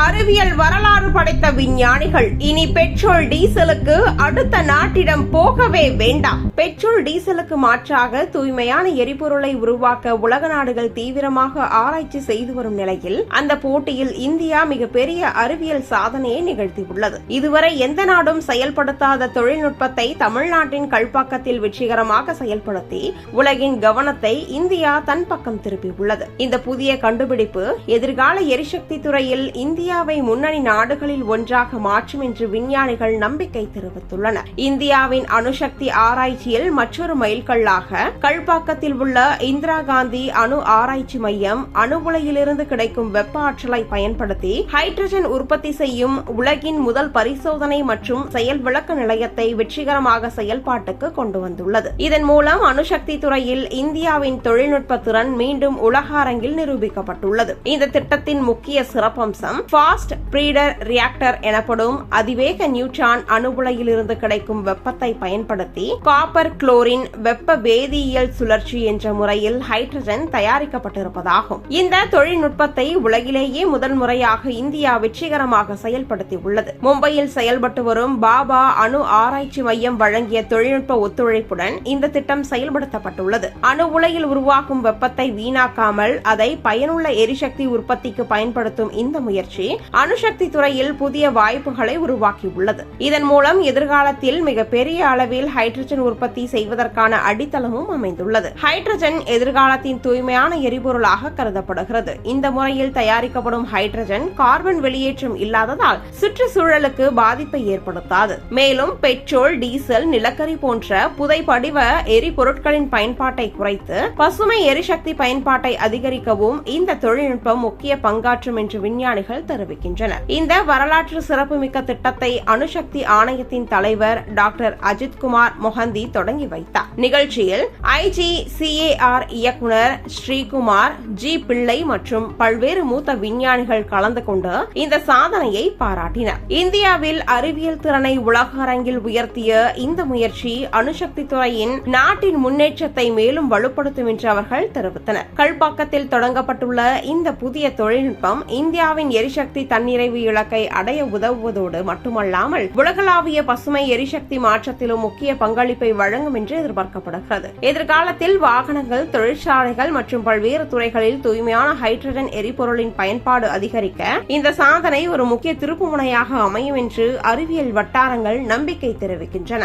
அறிவியல் வரலாறு படைத்த விஞ்ஞானிகள் இனி பெட்ரோல் டீசலுக்கு அடுத்த நாட்டிடம் போகவே வேண்டாம். பெட்ரோல் டீசலுக்கு மாற்றாக தூய்மையான எரிபொருளை உருவாக்க உலக நாடுகள் தீவிரமாக ஆராய்ச்சி செய்து வரும் நிலையில் அந்த போட்டியில் இந்தியா மிகப்பெரிய அறிவியல் சாதனையை நிகழ்த்தியுள்ளது. இதுவரை எந்த நாடும் செயல்படுத்தாத தொழில்நுட்பத்தை தமிழ்நாட்டின் கல்பாக்கத்தில் வெற்றிகரமாக செயல்படுத்தி உலகின் கவனத்தை இந்தியா தன் பக்கம் திருப்பியுள்ளது. இந்த புதிய கண்டுபிடிப்பு எதிர்கால எரிசக்தி துறையில் இந்தியாவை முன்னணி நாடுகளில் ஒன்றாக மாற்றும் என்று விஞ்ஞானிகள் நம்பிக்கை தெரிவித்துள்ளனர். இந்தியாவின் அணுசக்தி ஆராய்ச்சியில் மற்றொரு மைல்கல்லாக கல்பாக்கத்தில் உள்ள இந்திரா காந்தி அணு ஆராய்ச்சி மையம் அணு உலையிலிருந்து கிடைக்கும் வெப்ப ஆற்றலை பயன்படுத்தி ஹைட்ரஜன் உற்பத்தி செய்யும் உலகின் முதல் பரிசோதனை மற்றும் செயல் விளக்க நிலையத்தை வெற்றிகரமாக செயல்பாட்டுக்கு கொண்டு வந்துள்ளது. இதன் மூலம் அணுசக்தி துறையில் இந்தியாவின் தொழில்நுட்ப திறன் மீண்டும் உலக அரங்கில் நிரூபிக்கப்பட்டுள்ளது. இந்த திட்டத்தின் முக்கிய சிறப்பம்சம் ஃபாஸ்ட் பிரீடர் ரியாக்டர் எனப்படும் அதிவேக நியூட்ரான் அணு உலையிலிருந்து கிடைக்கும் வெப்பத்தை பயன்படுத்தி காப்பர் குளோரின் வெப்ப வேதியியல் சுழற்சி என்ற முறையில் ஹைட்ரஜன் தயாரிக்கப்பட்டிருப்பதாகும். இந்த தொழில்நுட்பத்தை உலகிலேயே முதல் முறையாக இந்தியா வெற்றிகரமாக செயல்படுத்தியுள்ளது. மும்பையில் செயல்பட்டு வரும் பாபா அணு ஆராய்ச்சி மையம் வழங்கிய தொழில்நுட்ப ஒத்துழைப்புடன் இந்த திட்டம் செயல்படுத்தப்பட்டுள்ளது. அணு உலையில் உருவாக்கும் வெப்பத்தை வீணாக்காமல் அதை பயனுள்ள எரிசக்தி உற்பத்திக்கு பயன்படுத்தும் இந்த முயற்சி அணுசக்தி துறையில் புதிய வாய்ப்புகளை உருவாக்கியுள்ளது. இதன் மூலம் எதிர்காலத்தில் மிகப்பெரிய அளவில் ஹைட்ரஜன் உற்பத்தி செய்வதற்கான அடித்தளமும் அமைந்துள்ளது. ஹைட்ரஜன் எதிர்காலத்தின் தூய்மையான எரிபொருளாக கருதப்படுகிறது. இந்த முறையில் தயாரிக்கப்படும் ஹைட்ரஜன் கார்பன் வெளியேற்றம் இல்லாததால் சுற்றுச்சூழலுக்கு பாதிப்பை ஏற்படுத்தாது. மேலும் பெட்ரோல், டீசல், நிலக்கரி போன்ற புதைப்படிவ எரிபொருட்களின் பயன்பாட்டை குறைத்து பசுமை எரிசக்தி பயன்பாட்டை அதிகரிக்கவும் இந்த தொழில்நுட்பம் முக்கிய பங்காற்றும் என்று விஞ்ஞானிகள் தெரிவிக்கின்றனர். இந்த வரலாற்று சிறப்புமிக்க திட்டத்தை அணுசக்தி ஆணையத்தின் தலைவர் டாக்டர் அஜித் குமார் மொஹந்தி தொடங்கி வைத்தார். நிகழ்ச்சியில் IGCAR இயக்குநர் ஸ்ரீகுமார் ஜி பிள்ளை மற்றும் பல்வேறு மூத்த விஞ்ஞானிகள் கலந்து கொண்டு இந்த சாதனையை பாராட்டினர். இந்தியாவில் அறிவியல் திறனை உலக அரங்கில் உயர்த்திய இந்த முயற்சி அணுசக்தி துறையின் நாட்டின் முன்னேற்றத்தை மேலும் வலுப்படுத்தும் என்று அவர்கள் தெரிவித்தனர். கல்பாக்கத்தில் தொடங்கப்பட்டுள்ள இந்த புதிய தொழில்நுட்பம் இந்தியாவின் எரிசக்தி தன்னிறைவு இலக்கை அடைய உதவுவதோடு மட்டுமல்லாமல் உலகளாவிய பசுமை எரிசக்தி மாற்றத்திலும் முக்கிய பங்களிப்பை வழங்கும் என்று எதிர்பார்க்கப்படுகிறது. எதிர்காலத்தில் வாகனங்கள், தொழிற்சாலைகள் மற்றும் பல்வேறு துறைகளில் தூய்மையான ஹைட்ரஜன் எரிபொருளின் பயன்பாடு அதிகரிக்க இந்த சாதனை ஒரு முக்கிய திருப்புமுனையாக அமையும் என்று அறிவியல் வட்டாரங்கள் நம்பிக்கை தெரிவிக்கின்றன.